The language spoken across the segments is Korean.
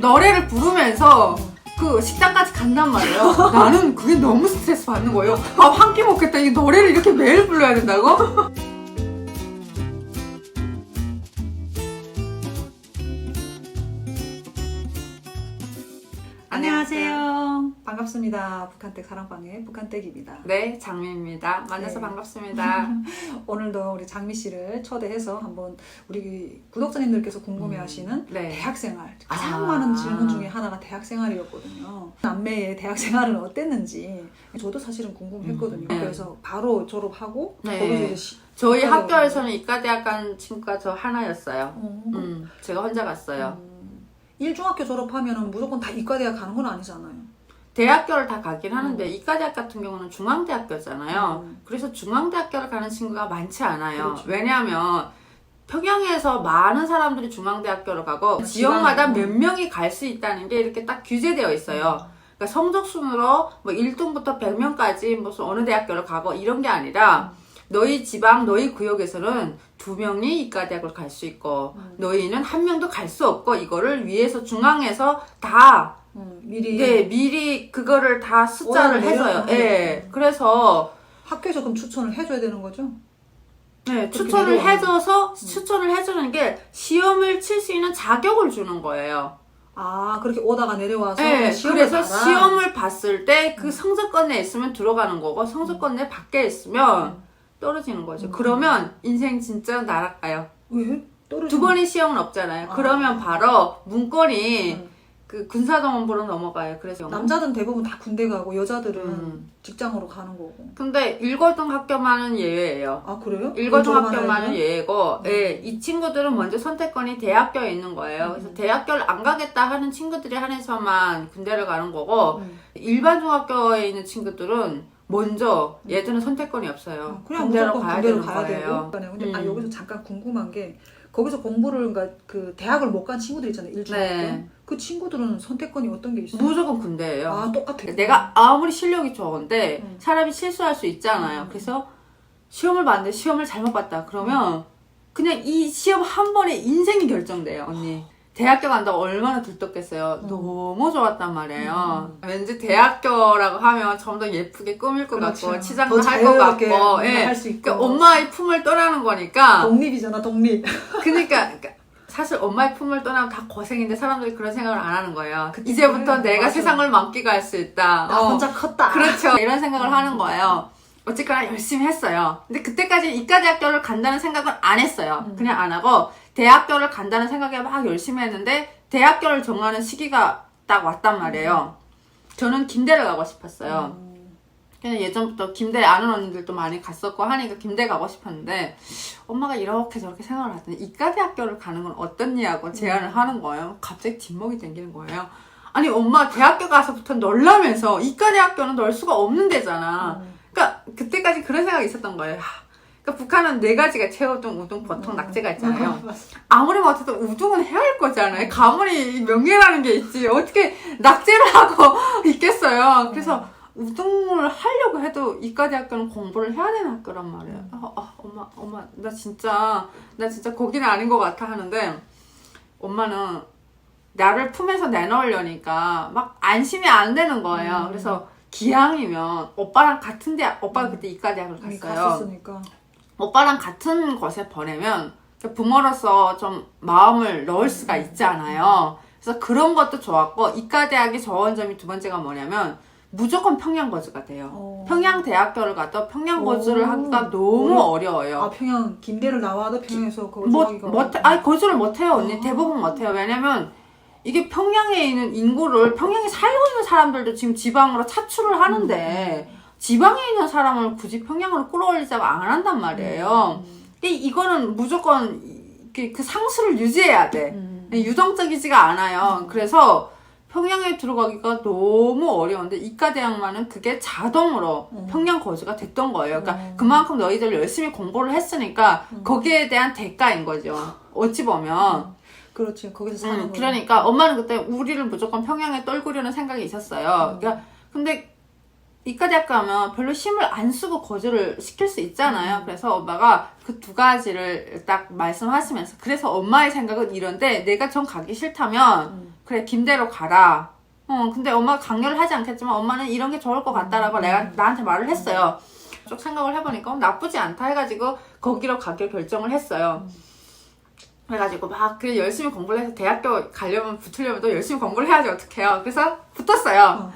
노래를 부르면서 그 식당까지 간단 말이에요. 나는 그게 너무 스트레스 받는 거예요. 밥 한 끼 먹겠다. 이 노래를 이렇게 매일 불러야 된다고? 안녕하세요. 반갑습니다. 북한댁 사랑방의 북한댁입니다. 네, 장미입니다. 만나서 네. 반갑습니다. 오늘도 우리 장미 씨를 초대해서 한번 우리 구독자님들께서 궁금해하시는 네. 대학생활 가장 많은 질문 중에 하나가 대학생활이었거든요. 남매의 대학생활은 어땠는지 저도 사실은 궁금했거든요. 네. 그래서 바로 졸업하고 네. 거기서 이제 저희 이과대학 학교에서는 이과대학 간 친구가 저 하나였어요. 어, 제가 혼자 갔어요. 1중학교 졸업하면 무조건 다 이과대학 가는 건 아니잖아요. 대학교를 다 가긴 하는데 이과대학 같은 경우는 중앙대학교잖아요. 음. 그래서 중앙대학교를 가는 친구가 많지 않아요. 그렇죠. 왜냐하면 평양에서 많은 사람들이 중앙대학교를 가고 지역마다 몇 명이 갈 수 있다는 게 이렇게 딱 규제되어 있어요. 그러니까 성적 순으로 뭐 1등부터 100명까지 무슨 어느 대학교를 가고 이런 게 아니라 너희 지방, 너희 구역에서는 2명이 이과대학을 갈 수 있고 너희는 1명도 갈 수 없고 이거를 위에서 중앙에서 다 미리 네, 미리 그거를 다 숫자를 해줘요. 예. 그래서 학교에서 그럼 추천을 해줘야 되는 거죠? 네, 그렇게 추천을 내려오는 해줘서 추천을 해주는 게 시험을 칠 수 있는 자격을 주는 거예요. 아, 그렇게 오다가 내려와서 네, 시험을 그래서 봐라. 시험을 봤을 때 그 성적권 내에 있으면 들어가는 거고 성적권 내 밖에 있으면 떨어지는 거죠. 그러면 인생 진짜 날아가요. 왜? 두 번의 시험은 없잖아요. 그러면 바로 문건이 그 군사동원부로 넘어가요. 그래서 남자들은 대부분 다 군대 가고 여자들은 직장으로 가는 거고. 근데 1고등학교만은 예외예요. 아, 그래요? 1고등학교만은 예외고, 예, 이 친구들은 먼저 선택권이 대학교에 있는 거예요. 그래서 대학교를 안 가겠다 하는 친구들이 한해서만 군대를 가는 거고, 일반 중학교에 있는 친구들은 먼저 얘들은 선택권이 없어요. 그냥 군대로 무조건 가야 군대를 되는 가야 거예요. 되고. 근데 여기서 잠깐 궁금한 게 거기서 공부를 그러니까 그 대학을 못 간 친구들 있잖아요. 1중학교. 네. 그 친구들은 선택권이 어떤 게 있어요? 무조건 군대예요. 아, 똑같아요. 내가 아무리 실력이 좋은데 사람이 실수할 수 있잖아요. 그래서 시험을 봤는데 시험을 잘못 봤다. 그러면 그냥 이 시험 한 번에 인생이 결정돼요, 언니. 대학교 간다고 얼마나 들떴겠어요. 너무 좋았단 말이에요. 왠지 대학교라고 하면 좀 더 예쁘게 꾸밀 것 그렇죠. 같고 치장도 더 할 것 자유롭게 같고 예. 할 수 있고. 그러니까 엄마의 품을 떠나는 거니까 독립이잖아, 독립. 그러니까 사실 엄마의 품을 떠나면 다 고생인데 사람들이 그런 생각을 안 하는 거예요. 그치, 이제부터 그래. 내가 맞아. 세상을 만끽할 수 있다. 나 혼자 컸다. 그렇죠. 이런 생각을 하는 거예요. 어쨌거나 열심히 했어요. 근데 그때까지 이과대학교를 간다는 생각은 안 했어요. 그냥 안 하고 대학교를 간다는 생각에 막 열심히 했는데 대학교를 정하는 시기가 딱 왔단 말이에요. 저는 김대를 가고 싶었어요. 그냥 예전부터 김대 아는 언니들도 많이 갔었고 하니까 김대 가고 싶었는데 엄마가 이렇게 저렇게 생각을 하더니 이과대학교를 가는 건 어떻냐고 제안을 하는 거예요. 갑자기 뒷목이 당기는 거예요. 아니 엄마 대학교 가서부터 놀라면서 이과대학교는 놀 수가 없는 데잖아. 그러니까 그때까지 그런 생각이 있었던 거예요. 그러니까 북한은 4가지가 채우등, 우등, 보통, 낙제가 있잖아요. 아무리 못해도 우등은 해야 할 거잖아요. 가문이 명예라는 게 있지. 어떻게 낙제를 하고 있겠어요. 그래서 우등을 하려고 해도 이과대학교는 공부를 해야 되는 학교란 말이에요. 엄마, 나 진짜 거기는 아닌 것 같아 하는데 엄마는 나를 품에서 내놓으려니까 막 안심이 안 되는 거예요. 그래서 기왕이면 오빠랑 같은 대학, 오빠가 그때 이과대학을 갔어요. 갔었으니까. 오빠랑 같은 곳에 보내면 부모로서 좀 마음을 넣을 수가 있잖아요. 그래서 그런 것도 좋았고 이과대학이 좋은 점이 두 번째가 뭐냐면 무조건 평양 거주가 돼요. 평양 대학교를 가도 평양 거주를 하기가 너무 어려워요. 아, 평양 김대를 나와도 평양에서 거주하기가 아니 거주를 못해요, 언니. 대부분 못해요. 왜냐면 이게 평양에 있는 인구를 평양에 살고 있는 사람들도 지금 지방으로 차출을 하는데 지방에 있는 사람을 굳이 평양으로 끌어올리자고 안 한단 말이에요. 이거는 무조건 그 상수를 유지해야 돼. 유동적이지가 않아요. 그래서 평양에 들어가기가 너무 어려운데 이과대학만은 그게 자동으로 평양 거주가 됐던 거예요. 그러니까 그만큼 너희들 열심히 공부를 했으니까 거기에 대한 대가인 거죠. 어찌 보면. 그렇지. 거기서 사는 거. 그러니까 엄마는 그때 우리를 무조건 평양에 떨구려는 생각이 있었어요. 그러니까 근데 이과대학 가면 별로 힘을 안 쓰고 거주를 시킬 수 있잖아요. 그래서 엄마가 그 2가지를 딱 말씀하시면서 그래서 엄마의 생각은 이런데 내가 전 가기 싫다면 그래 김대로 가라. 근데 엄마가 강요를 하지 않겠지만 엄마는 이런 게 좋을 것 같다라고 내가 나한테 말을 했어요. 쭉 생각을 해보니까 나쁘지 않다 해가지고 거기로 가기로 결정을 했어요. 그래가지고 막 그래 열심히 공부를 해서 대학교 가려면 붙으려면 또 열심히 공부를 해야지 어떡해요. 그래서 붙었어요.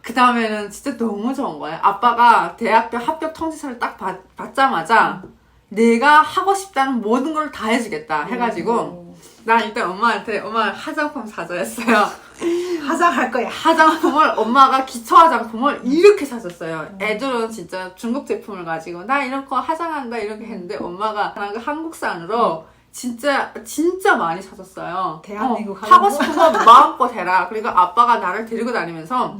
그 다음에는 진짜 너무 좋은 거예요. 아빠가 대학교 합격 통지서를 딱 받자마자 내가 하고 싶다는 모든 걸 다 해주겠다 해가지고 난 일단 엄마한테 엄마 화장품 사줘 했어요. 화장할 거야. 화장품을 엄마가 기초 화장품을 이렇게 사줬어요. 애들은 진짜 중국 제품을 가지고 나 이런 거 화장한다 이렇게 했는데 엄마가 난 한국산으로 진짜 많이 사줬어요. 대한민국 하고 싶은 거 마음껏 해라. 그리고 아빠가 나를 데리고 다니면서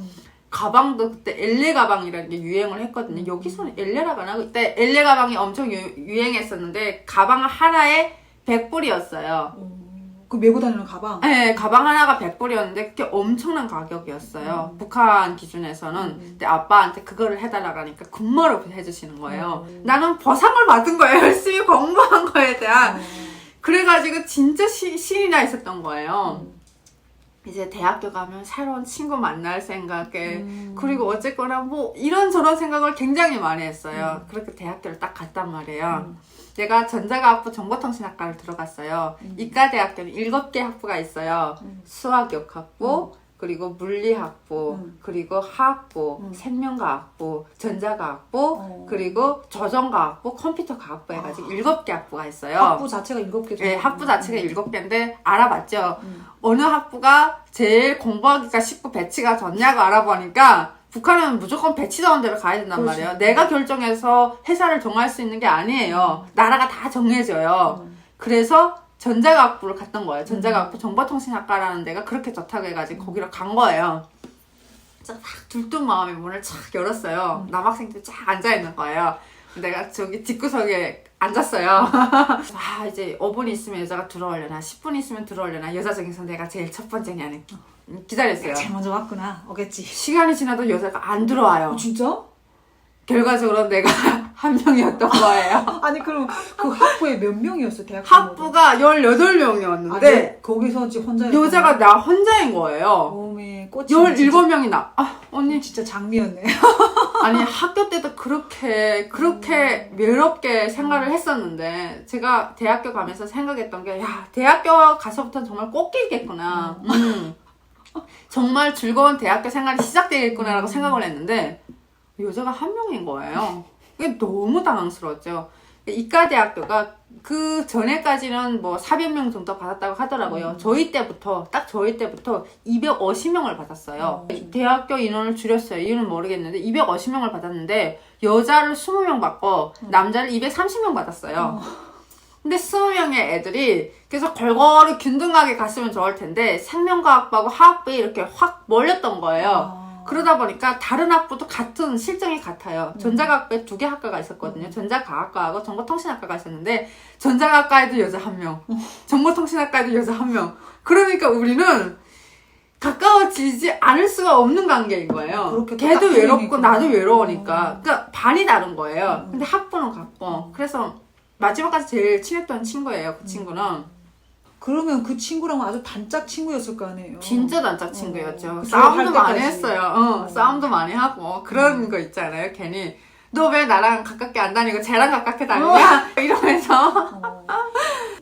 가방도 그때 엘레 가방이라는 게 유행을 했거든요. 여기서는 엘레라고 하나? 그때 엘레 가방이 엄청 유행했었는데 가방 하나에 100불이었어요. 그 메고 다니는 가방? 네, 가방 하나가 100불이었는데 그게 엄청난 가격이었어요. 북한 기준에서는. 근데 아빠한테 그거를 해달라고 하니까 군마로 해주시는 거예요. 나는 보상을 받은 거예요. 열심히 공부한 거에 대한. 그래가지고 진짜 신이 나 있었던 거예요. 이제 대학교 가면 새로운 친구 만날 생각에 그리고 어쨌거나 뭐 이런저런 생각을 굉장히 많이 했어요. 그렇게 대학교를 딱 갔단 말이에요. 내가 전자과학부 정보통신학과를 들어갔어요. 이과대학교는 7개 학부가 있어요. 수학역학부, 그리고 물리학부, 그리고 화학부, 생명과학부, 전자과학부, 그리고 조정과학부, 컴퓨터과학부 해가지고 7개 학부가 있어요. 학부 자체가 7개? 네, 학부 자체가 7개인데 알아봤죠. 어느 학부가 제일 공부하기가 쉽고 배치가 좋냐고 알아보니까 북한은 무조건 배치되는 데로 가야 된단 말이에요. 내가 결정해서 회사를 정할 수 있는 게 아니에요. 나라가 다 정해져요. 그래서 전자과학부를 갔던 거예요. 전자과학부 정보통신학과라는 데가 그렇게 좋다고 해가지고 거기로 간 거예요. 쫙 들뜬 마음에 문을 쫙 열었어요. 남학생들이 쫙 앉아있는 거예요. 내가 저기 뒷구석에 앉았어요. 아 이제 5분 있으면 여자가 들어오려나 10분 있으면 들어오려나 여자 중에서 내가 제일 첫 번째냐는 기다렸어요. 제일 먼저 왔구나. 오겠지. 시간이 지나도 여자가 안 들어와요. 진짜? 결과적으로 내가 한 명이었던 거예요. 아니 그럼 그 학부에 몇 명이었어? 대학 학부가 18명이었는데 거기서 지금 혼자 여자가 나 혼자인 거예요. 몸에 꽃이 17명이 나. 언니 진짜 장미였네. 아니 학교 때도 그렇게 외롭게 생활을 했었는데 제가 대학교 가면서 생각했던 게 야 대학교 가서부터는 정말 꽃길겠구나. 정말 즐거운 대학교 생활이 시작되겠구나라고 생각을 했는데 여자가 한 명인 거예요. 이게 너무 당황스러웠죠. 이과대학교가 그 전에까지는 뭐 400명 정도 받았다고 하더라고요. 저희 때부터 250명을 받았어요. 대학교 인원을 줄였어요. 이유는 모르겠는데 250명을 받았는데 여자를 20명 받고 남자를 230명 받았어요. 근데 20명의 애들이 계속 골고루 균등하게 갔으면 좋을 텐데 생명과학부하고 화학부에 이렇게 확 몰렸던 거예요. 그러다 보니까 다른 학부도 같은 실정이 같아요. 전자과학부에 2개 학과가 있었거든요. 전자과학과하고 정보통신학과가 있었는데 전자과학과에도 여자 1명, 정보통신학과에도 여자 1명. 그러니까 우리는 가까워지지 않을 수가 없는 관계인 거예요. 걔도 외롭고 나도 외로우니까. 그러니까 반이 다른 거예요. 근데 학부는 같고. 그래서 마지막까지 제일 친했던 친구예요. 그 친구는. 그러면 그 친구랑 아주 단짝 친구였을 거 아니에요? 진짜 단짝 친구였죠. 싸움도 많이 했어요. 싸움도 많이 하고 그런 거 있잖아요. 괜히 너 왜 나랑 가깝게 안 다니고 쟤랑 가깝게 다니냐? 이러면서.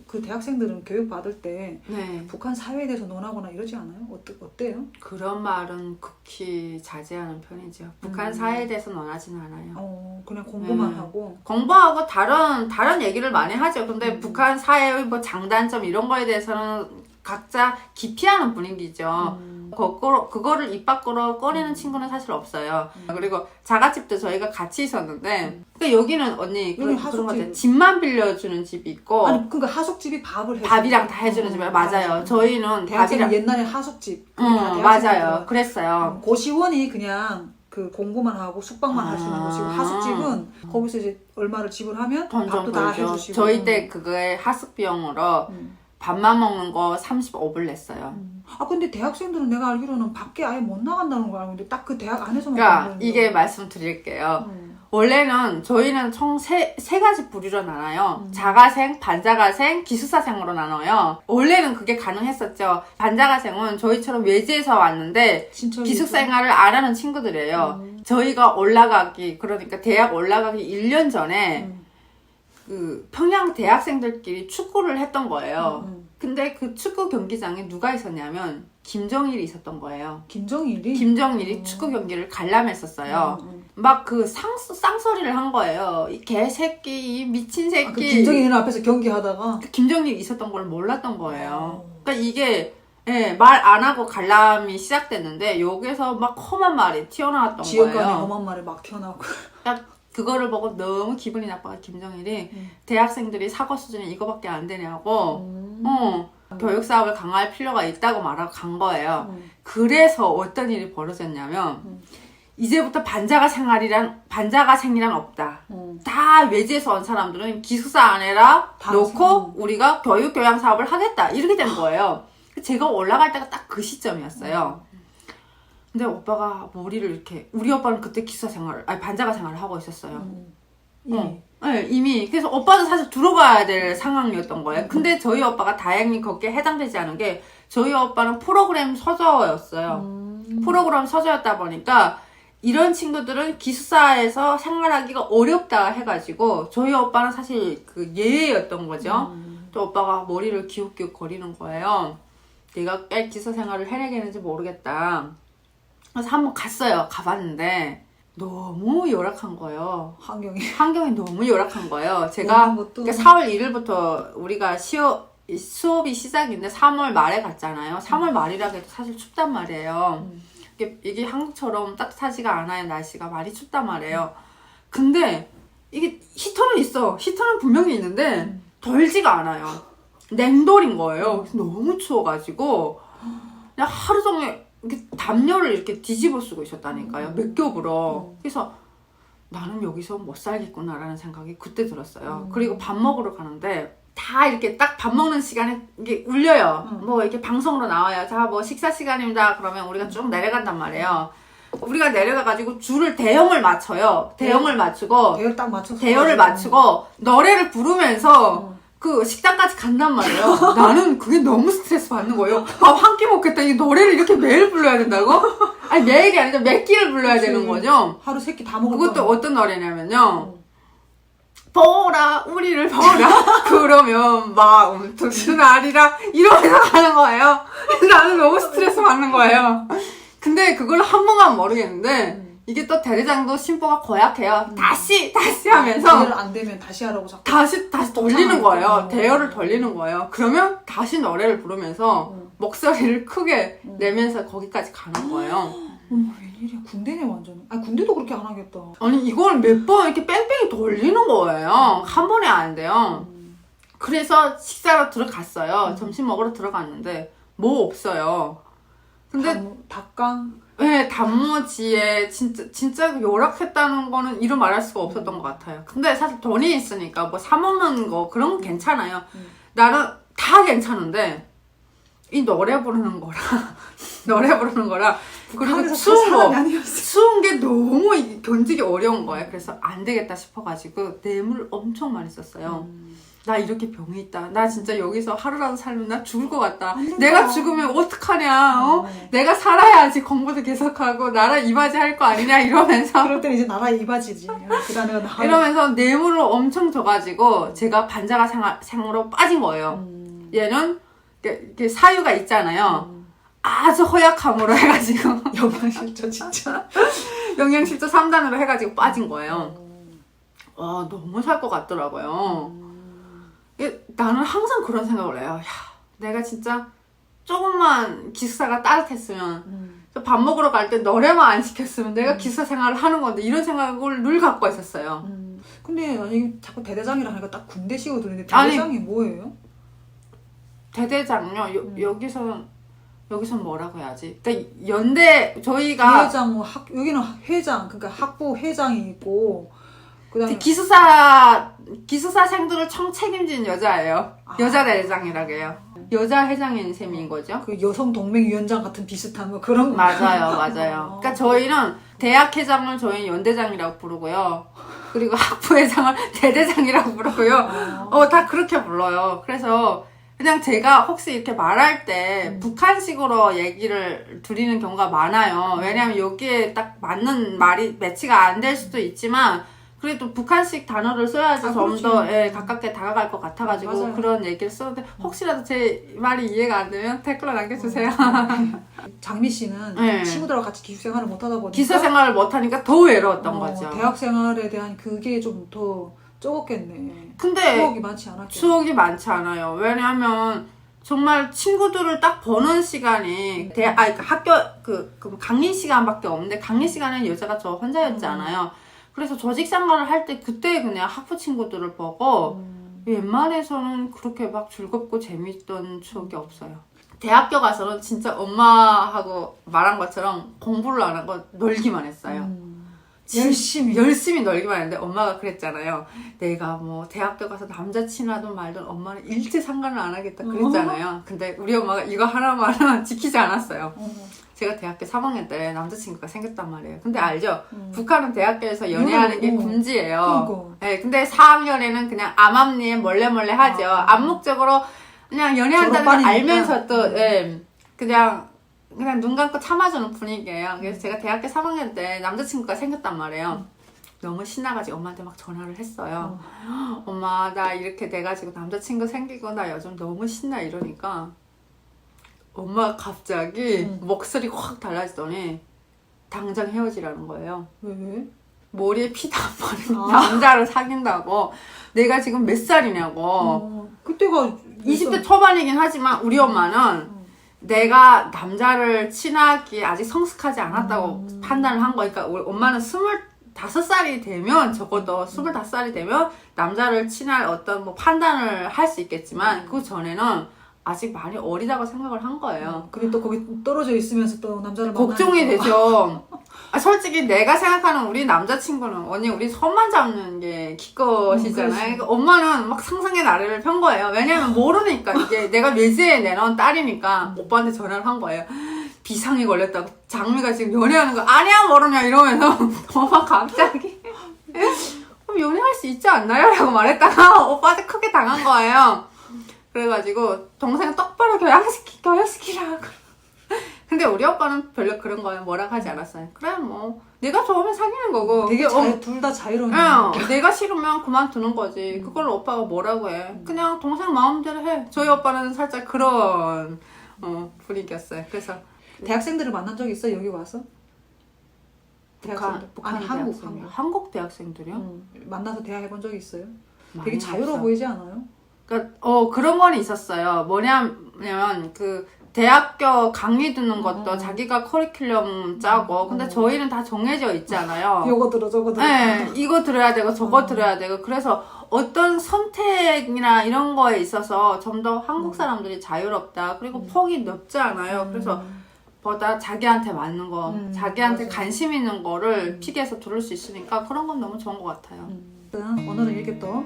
그 대학생들은 교육 받을 때 네. 북한 사회에 대해서 논하거나 이러지 않아요? 어때요? 그런 말은 극히 자제하는 편이죠. 북한 사회에 대해서 논하지는 않아요. 그냥 공부만 하고. 공부하고 다른 얘기를 많이 하죠. 근데 북한 사회의 뭐 장단점 이런 거에 대해서는 각자 기피하는 분위기죠. 그거를 입 밖으로 꺼내는 친구는 사실 없어요. 그리고 자가집도 저희가 같이 있었는데, 그러니까 여기는 언니 그런 거 같아요. 집만 빌려주는 집이 있고, 아니 그러니까 하숙집이 밥이랑 다 해주는 집이에요. 맞아요. 저희는 대학생은 옛날에 하숙집. 맞아요. 그랬어요. 고시원이 그냥 그 공부만 하고 숙박만 할 수 있는 곳이고 하숙집은 거기서 이제 얼마를 지불하면 밥도 다 해주시고. 저희 때 그거에 하숙 비용으로 밥만 먹는 거 35불 냈어요. 근데 대학생들은 내가 알기로는 밖에 아예 못 나간다는 거 알고 있는데 딱 그 대학 안에서만. 그러니까 이게 말씀드릴게요. 원래는 저희는 총 세 가지 부류로 나눠요. 자가생, 반자가생, 기숙사생으로 나눠요. 원래는 그게 가능했었죠. 반자가생은 저희처럼 외지에서 왔는데 기숙사 생활을 안 하는 친구들이에요. 저희가 그러니까 대학 올라가기 1년 전에 그 평양 대학생들끼리 축구를 했던 거예요. 근데 그 축구 경기장에 누가 있었냐면 김정일이 있었던 거예요. 김정일이 축구 경기를 관람했었어요. 막 그 쌍소리를 한 거예요. 이 개새끼, 이 미친 새끼. 그 김정일 앞에서 경기하다가 김정일이 있었던 걸 몰랐던 거예요. 그러니까 이게 말 안 하고 관람이 시작됐는데 여기서 막 험한 말이 튀어나왔던 지역간에 거예요. 험한 말이 막 튀어나오고. 딱 그거를 보고 너무 기분이 나빠서 김정일이 대학생들이 사고 수준이 이거밖에 안 되냐고 교육 사업을 강화할 필요가 있다고 말하고 간 거예요. 그래서 어떤 일이 벌어졌냐면 이제부터 반자가생이란 없다. 다 외지에서 온 사람들은 기숙사 안에라 놓고 우리가 교양 사업을 하겠다. 이렇게 된 거예요. 제가 올라갈 때가 딱 그 시점이었어요. 근데 오빠가 머리를 이렇게, 우리 오빠는 그때 반자가 생활을 하고 있었어요. 이미. 그래서 오빠도 사실 들어가야 될 상황이었던 거예요. 근데 저희 오빠가 다행히 거기에 해당되지 않은 게, 저희 오빠는 프로그램 서저였어요. 프로그램 서저였다 보니까, 이런 친구들은 기숙사에서 생활하기가 어렵다 해가지고, 저희 오빠는 사실 그 예외였던 거죠. 또 오빠가 머리를 기웃기웃 거리는 거예요. 내가 기숙사 생활을 해내겠는지 모르겠다. 그래서 한번 갔어요. 가봤는데 너무 열악한 거예요. 환경이 너무 열악한 거예요. 제가 4월 1일부터 우리가 수업이 시작인데 3월 말에 갔잖아요. 3월 말이라 해도 사실 춥단 말이에요. 이게 한국처럼 따뜻하지가 않아요. 날씨가 많이 춥단 말이에요. 근데 이게 히터는 있어. 히터는 분명히 있는데 덜지가 않아요. 냉돌인 거예요. 너무 추워가지고 그냥 하루 종일 이렇게 담요를 이렇게 뒤집어 쓰고 있었다니까요. 몇 겹으로. 그래서 나는 여기서 못 살겠구나라는 생각이 그때 들었어요. 그리고 밥 먹으러 가는데 다 이렇게 딱 밥 먹는 시간에 이게 울려요. 뭐 이렇게 방송으로 나와요. 자, 뭐 식사 시간입니다. 그러면 우리가 쭉 내려간단 말이에요. 우리가 내려가가지고 줄을 대형을 맞춰요. 대형을 맞추고 대열을 맞추고 노래를 부르면서 그 식당까지 간단 말이에요. 나는 그게 너무 스트레스 받는 거예요. 한 끼 먹겠다. 이 노래를 이렇게 매일 불러야 된다고? 아니 매일이 아니라 몇 끼를 불러야 되는 거죠. 하루 3끼 다 먹을 그것도 어떤 노래냐면요. 보라 우리를 보라 그러면 막 엄청 아리라 이러면서 가는 거예요. 나는 너무 스트레스 받는 거예요. 근데 그걸 한 번만 모르겠는데 이게 또 대대장도 심보가 고약해요. 다시 하면서 대열 안 되면 다시 하라고 자꾸 다시 돌리는 거예요. 대열을 돌리는 거예요. 그러면 다시 노래를 부르면서 목소리를 크게 내면서 거기까지 가는 거예요. 어머 웬일이야. 군대네 완전. 아니 군대도 그렇게 안 하겠다. 아니 이걸 몇 번 이렇게 뺑뺑이 돌리는 거예요. 한 번에 안 돼요. 그래서 식사로 들어갔어요. 점심 먹으러 들어갔는데 뭐 없어요. 근데 닭강? 네, 단무지에 진짜 열악했다는 거는 이루 말할 수가 없었던 것 같아요. 근데 사실 돈이 있으니까 뭐 사 먹는 거 그런 건 괜찮아요. 나는 다 괜찮은데 이 노래 부르는 거라 그리고 추운 게 너무 견디기 어려운 거예요. 그래서 안 되겠다 싶어가지고 뇌물을 엄청 많이 썼어요. 나 이렇게 병이 있다. 나 진짜 여기서 하루라도 살면 나 죽을 것 같다. 내가 죽으면 어떡하냐. 내가 살아야지 공부도 계속하고 나라 이바지 할 거 아니냐 이러면서 그럴 때는 이제 나라 이바지지. 이러면서 뇌물을 엄청 줘가지고 제가 반자가생으로 빠진 거예요. 얘는 사유가 있잖아요. 아주 허약함으로 해가지고 영양실조 진짜 영양실조 3단으로 해가지고 빠진 거예요. 와 너무 살 것 같더라고요. 나는 항상 그런 생각을 해요. 야, 내가 진짜 조금만 기숙사가 따뜻했으면 밥 먹으러 갈 때 노래만 안 시켰으면 내가 기숙사 생활을 하는 건데 이런 생각을 늘 갖고 있었어요. 근데 아니 자꾸 대대장이라 하니까 딱 군대식으로 들리는데 대대장이 뭐예요? 대대장요? 여기서는 뭐라고 해야지? 그러니까 연대 저희가 회장 여기는 회장 그러니까 학부 회장이 있고 그다음에 기숙사생들을 청책임진 여자예요. 여자 대장이라고 해요. 여자 회장인 셈인 거죠. 그 여성 동맹위원장 같은 비슷한 뭐 그런 맞아요. 그러니까 저희는 대학회장을 저희는 연대장이라고 부르고요. 그리고 학부회장을 대대장이라고 부르고요. 다 그렇게 불러요. 그래서 그냥 제가 혹시 이렇게 말할 때 북한식으로 얘기를 드리는 경우가 많아요. 왜냐하면 여기에 딱 맞는 말이 매치가 안 될 수도 있지만 그래도 북한식 단어를 써야지 좀 더 가깝게 다가갈 것 같아가지고 맞아요. 그런 얘기를 쓰는데 혹시라도 제 말이 이해가 안 되면 댓글로 남겨주세요. 장미 씨는 네. 친구들하고 같이 기숙생활을 못하다 보니까 기숙사 생활을 못하니까 더 외로웠던 거죠. 대학생활에 대한 그게 좀 더 적었겠네. 근데 추억이 많지 않았죠. 추억이 많지 않아요. 왜냐하면 정말 친구들을 딱 보는 시간이 학교 그 강의 시간밖에 없는데 강의 시간에는 여자가 저 혼자였잖아요. 그래서 조직 생활을 할 때 그때 그냥 학부 친구들을 보고 웬만해서는 그렇게 막 즐겁고 재밌던 추억이 없어요. 대학교 가서는 진짜 엄마하고 말한 것처럼 공부를 안 하고 놀기만 했어요. 열심히 놀기만 했는데 엄마가 그랬잖아요. 내가 뭐 대학교 가서 남자친하든 말든 엄마는 일체 상관을 안 하겠다 그랬잖아요. 근데 우리 엄마가 이거 하나만은 지키지 않았어요. 제가 대학교 3학년 때 남자친구가 생겼단 말이에요. 근데 알죠? 북한은 대학교에서 연애하는 게 금지예요. 네, 근데 4학년에는 그냥 암암리에 몰래 하죠. 암묵적으로 그냥 연애한다는 걸 알면서도 그냥 눈 감고 참아주는 분위기예요. 그래서 제가 대학교 3학년 때 남자친구가 생겼단 말이에요. 너무 신나가지고 엄마한테 막 전화를 했어요. 엄마 나 이렇게 돼가지고 남자친구 생기고 나 요즘 너무 신나 이러니까 엄마가 갑자기 목소리 확 달라지더니 당장 헤어지라는 거예요. 왜? 머리에 피도 안 마른 남자를 사귄다고. 내가 지금 몇 살이냐고. 그때가 20대 초반이긴 하지만 우리 엄마는 내가 남자를 친하기에 아직 성숙하지 않았다고 판단을 한 거니까 우리 엄마는 25살이 되면 적어도 25살이 되면 남자를 친할 어떤 뭐 판단을 할 수 있겠지만 그 전에는 아직 많이 어리다고 생각을 한 거예요. 근데 또 거기 떨어져 있으면서 또 남자를 걱정이 만나니까. 되죠. 솔직히 내가 생각하는 우리 남자친구는 언니 우리 손만 잡는 게 기껏이잖아요. 그러니까 엄마는 막 상상의 나래를 편 거예요. 왜냐면 모르니까 이게 내가 외지에 내놓은 딸이니까 오빠한테 전화를 한 거예요. 비상이 걸렸다고. 장미가 지금 연애하는 거 아니야 모르냐 이러면서 엄마 갑자기 그럼 연애할 수 있지 않나요? 라고 말했다가 오빠한테 크게 당한 거예요. 그래가지고 동생 똑바로 교양시키라고. 근데 우리 오빠는 별로 그런 거에 뭐라고 하지 않았어요. 그래 뭐 내가 좋으면 사귀는 거고. 되게 둘 다 자유로운. 내가 싫으면 그만두는 거지. 그걸 오빠가 뭐라고 해. 그냥 동생 마음대로 해. 저희 오빠는 살짝 그런 분위기였어요. 그래서 대학생들을 만난 적 있어? 여기 와서? 북한 아니 한국 대학생들이요? 만나서 대화해본 적이 있어요? 많이 되게 자유로워 없어요. 보이지 않아요? 그러니까 그런 거는 있었어요. 뭐냐면 그 대학교 강의 듣는 것도 자기가 커리큘럼 짜고 근데 저희는 다 정해져 있잖아요. 요거 들어 저거 들어. 네, 이거 들어야 되고 저거 들어야 되고 그래서 어떤 선택이나 이런 거에 있어서 좀 더 한국 사람들이 자유롭다. 그리고 폭이 넓지 않아요. 그래서 보다 자기한테 맞는 거, 자기한테 맞아요. 관심 있는 거를 픽해서 들을 수 있으니까 그런 건 너무 좋은 것 같아요. 오늘은 이렇게 또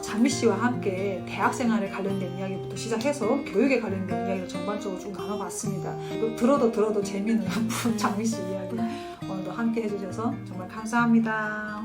장미 씨와 함께 대학 생활에 관련된 이야기부터 시작해서 교육에 관련된 이야기를 전반적으로 쭉 나눠봤습니다. 들어도 재미있는 장미 씨 이야기 오늘도 함께 해주셔서 정말 감사합니다.